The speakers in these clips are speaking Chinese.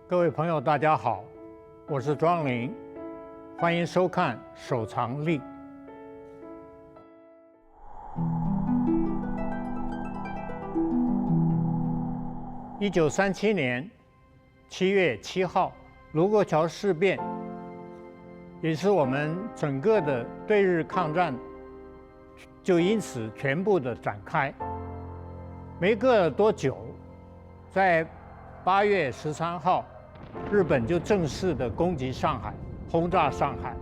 各位朋友，大家好，我是庄林，欢迎收看《手藏历》。1937年7月7号，卢沟桥事变，也是我们整个的对日抗战就因此全部的展开。没隔多久，在8月13号，日本就正式的攻击上海，轰炸上海。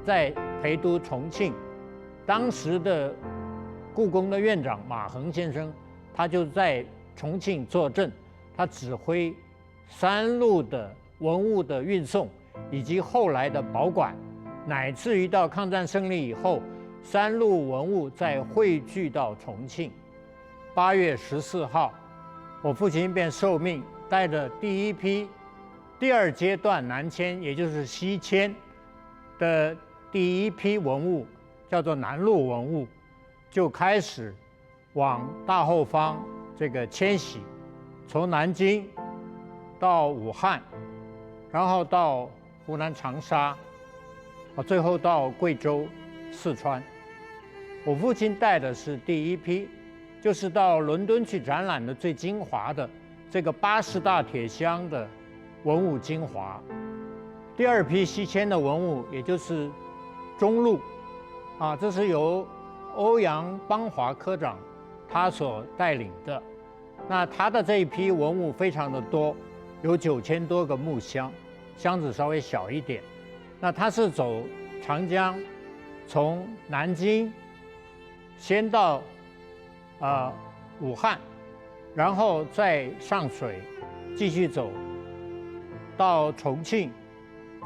在陪都重庆，当时的故宫的院长马恒先生，他就在重庆坐镇，他指挥3路的文物的运送，以及后来的保管，乃至于到抗战胜利以后，3路文物再汇聚到重庆。8月14号，我父亲便受命带着第一批第2阶段南迁，也就是西迁的第一批文物，叫做南路文物，就开始往大后方这个迁徙，从南京到武汉，然后到湖南长沙，最后到贵州、四川。我父亲带的是第一批，就是到伦敦去展览的最精华的这个80大铁箱的文物精华。第2批西迁的文物，也就是中路，这是由欧阳邦华科长他所带领的。那他的这一批文物非常的多，有9000多个木箱，箱子稍微小一点。那他是走长江，从南京先到武汉，然后再上水继续走到重庆，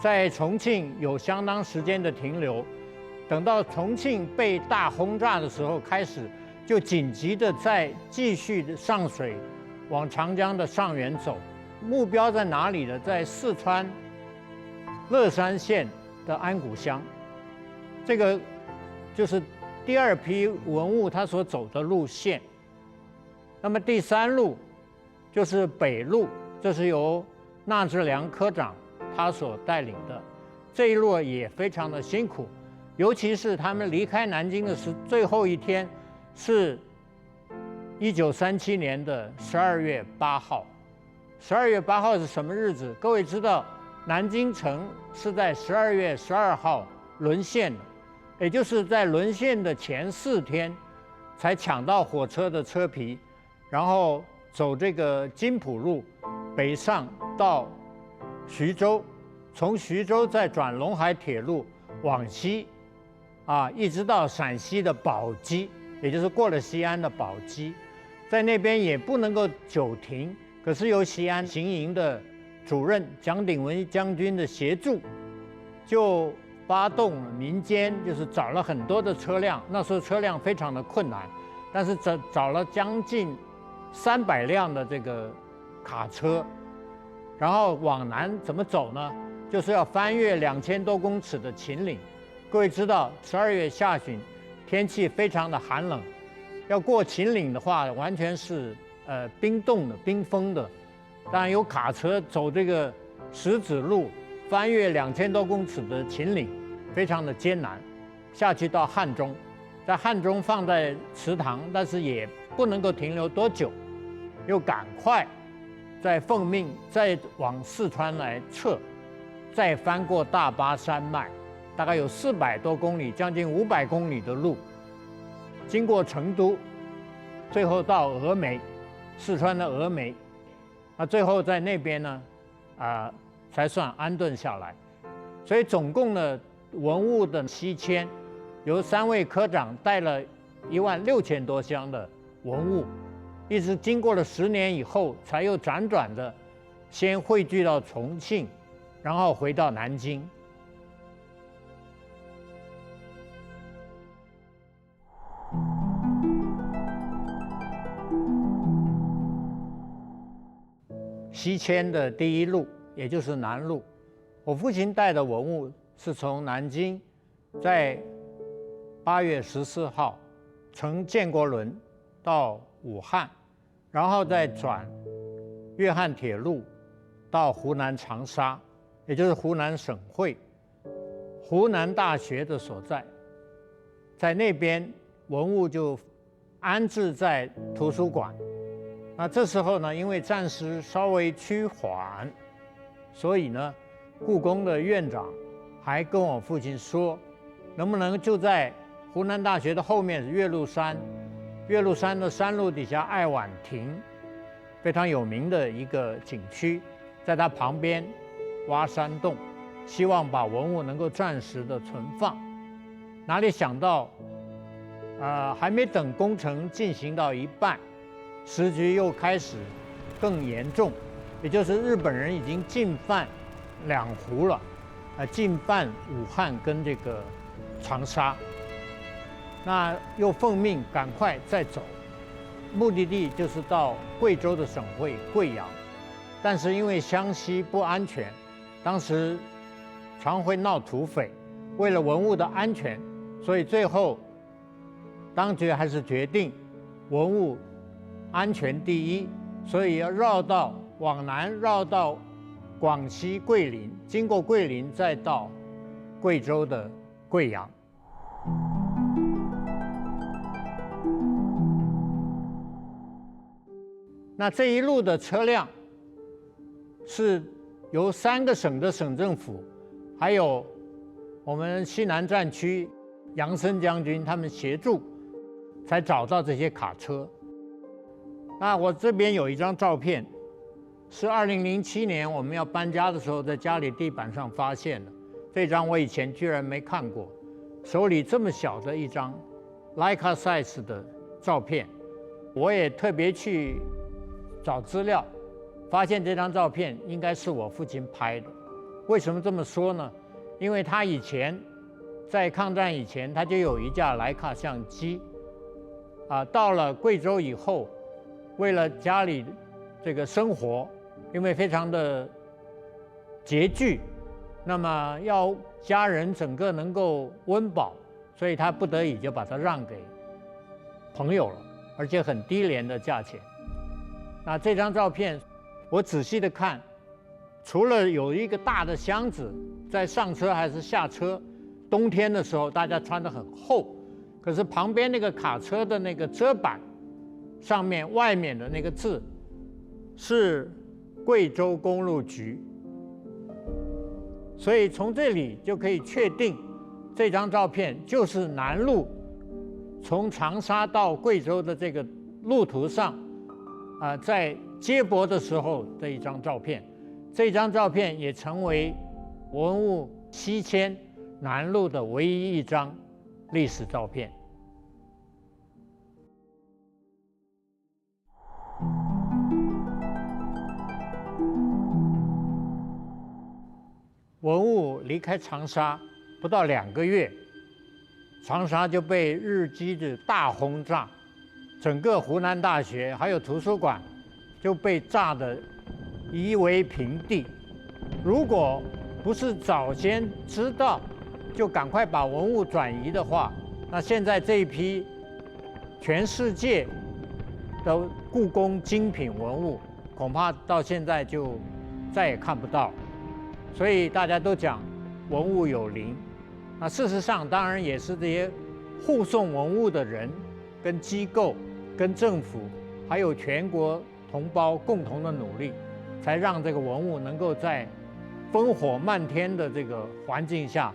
在重庆有相当时间的停留，等到重庆被大轰炸的时候，开始就紧急的再继续的上水往长江的上源走。目标在哪里呢？在四川乐山县的安谷乡。这个就是第2批文物它所走的路线。那么第3路就是北路，这是由纳智良科长他所带领的。这一路也非常的辛苦，尤其是他们离开南京的最后一天是1937年的12月8号。12月8号是什么日子？各位知道，南京城是在12月12号沦陷的，也就是在沦陷的前4天才抢到火车的车皮，然后走这个津浦路北上到徐州，从徐州再转陇海铁路往西，一直到陕西的宝鸡，也就是过了西安的宝鸡，在那边也不能够久停，可是由西安行营的主任蒋鼎文将军的协助，就发动民间，就是找了很多的车辆，那时候车辆非常的困难，但是找了将近300辆的这个卡车，然后往南怎么走呢？就是要翻越2000多公尺的秦岭。各位知道，12月下旬天气非常的寒冷，要过秦岭的话，完全是冰冻的、冰封的。当然有卡车走这个石子路，翻越2000多公尺的秦岭，非常的艰难。下去到汉中，在汉中放在祠堂，但是也不能够停留多久，又赶快再奉命再往四川来撤，再翻过大巴山脉，大概有400多公里，将近500公里的路，经过成都，最后到峨眉，四川的峨眉，最后在那边呢，才算安顿下来。所以总共的文物的西迁，由3位科长带了16000多箱的文物，一直经过了10年以后，才又辗转的先汇聚到重庆，然后回到南京。西迁的第1路，也就是南路，我父亲带的文物是从南京，在8月14号乘建国轮到武汉，然后再转粤汉铁路到湖南长沙，也就是湖南省会、湖南大学的所在，在那边文物就安置在图书馆。那这时候呢，因为战事稍微趋缓，所以呢，故宫的院长还跟我父亲说，能不能就在湖南大学的后面是岳麓山，岳麓山的山路底下爱晚亭，非常有名的一个景区，在它旁边挖山洞，希望把文物能够暂时的存放。哪里想到，还没等工程进行到一半，时局又开始更严重，也就是日本人已经进犯两湖了，进犯武汉跟这个长沙，那又奉命赶快再走，目的地就是到贵州的省会贵阳，但是因为湘西不安全，当时常会闹土匪，为了文物的安全，所以最后当局还是决定文物安全第一，所以要往南绕到广西桂林，经过桂林再到贵州的贵阳。那这一路的车辆是由3个省的省政府，还有我们西南战区杨森将军他们协助，才找到这些卡车。那我这边有一张照片，是2007年我们要搬家的时候，在家里地板上发现的。这张我以前居然没看过，手里这么小的一张 Leica size 的照片，我也特别去找资料，发现这张照片应该是我父亲拍的。为什么这么说呢？因为他以前在抗战以前，他就有一架徕卡相机，到了贵州以后，为了家里这个生活，因为非常的拮据，那么要家人整个能够温饱，所以他不得已就把它让给朋友了，而且很低廉的价钱。那这张照片我仔细的看，除了有一个大的箱子在上车还是下车，冬天的时候大家穿得很厚，可是旁边那个卡车的那个遮板上面外面的那个字是贵州公路局，所以从这里就可以确定这张照片就是南路从长沙到贵州的这个路途上在接驳的时候的一张照片。这张照片也成为文物西迁南路的唯一一张历史照片。文物离开长沙不到2个月，长沙就被日机的大轰炸，整个湖南大学还有图书馆就被炸得夷为平地。如果不是早先知道，就赶快把文物转移的话，那现在这一批全世界的故宫精品文物，恐怕到现在就再也看不到。所以大家都讲文物有灵，那事实上当然也是这些护送文物的人、跟机构、跟政府，还有全国同胞共同的努力，才让这个文物能够在烽火漫天的这个环境下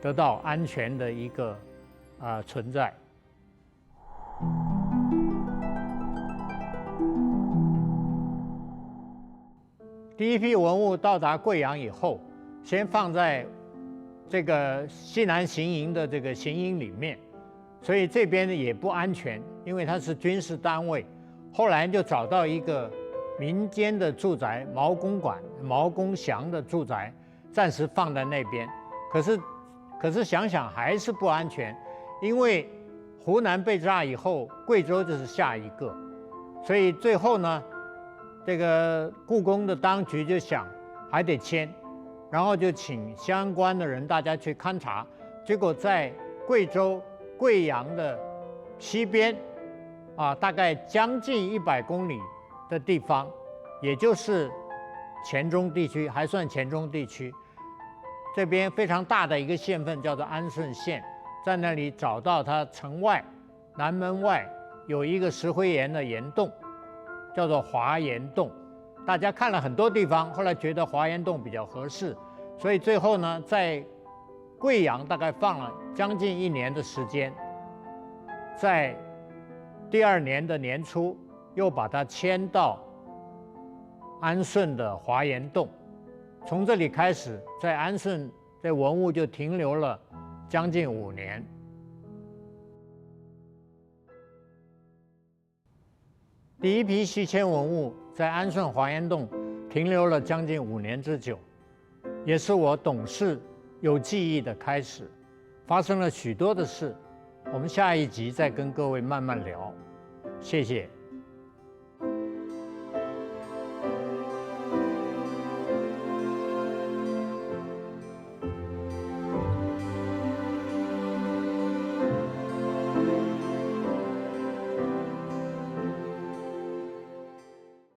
得到安全的一个存在。第一批文物到达贵阳以后，先放在这个西南行营的这个行营里面，所以这边也不安全，因为它是军事单位。后来就找到一个民间的住宅，毛公祥的住宅，暂时放在那边。可是想想还是不安全，因为湖南被炸以后，贵州就是下一个，所以最后呢，这个故宫的当局就想还得迁，然后就请相关的人大家去勘察，结果在贵州贵阳的西边大概将近100公里的地方，也就是黔中地区，还算黔中地区。这边非常大的一个县份叫做安顺县，在那里找到它城外南门外有一个石灰岩的岩洞，叫做华岩洞。大家看了很多地方，后来觉得华岩洞比较合适，所以最后呢，在贵阳大概放了将近1年的时间，在第2年的年初又把它迁到安顺的华岩洞。从这里开始，在安顺这文物就停留了将近5年。第一批西迁文物在安顺华岩洞停留了将近5年之久，也是我懂事有记忆的开始。发生了许多的事，我们下一集再跟各位慢慢聊。谢谢。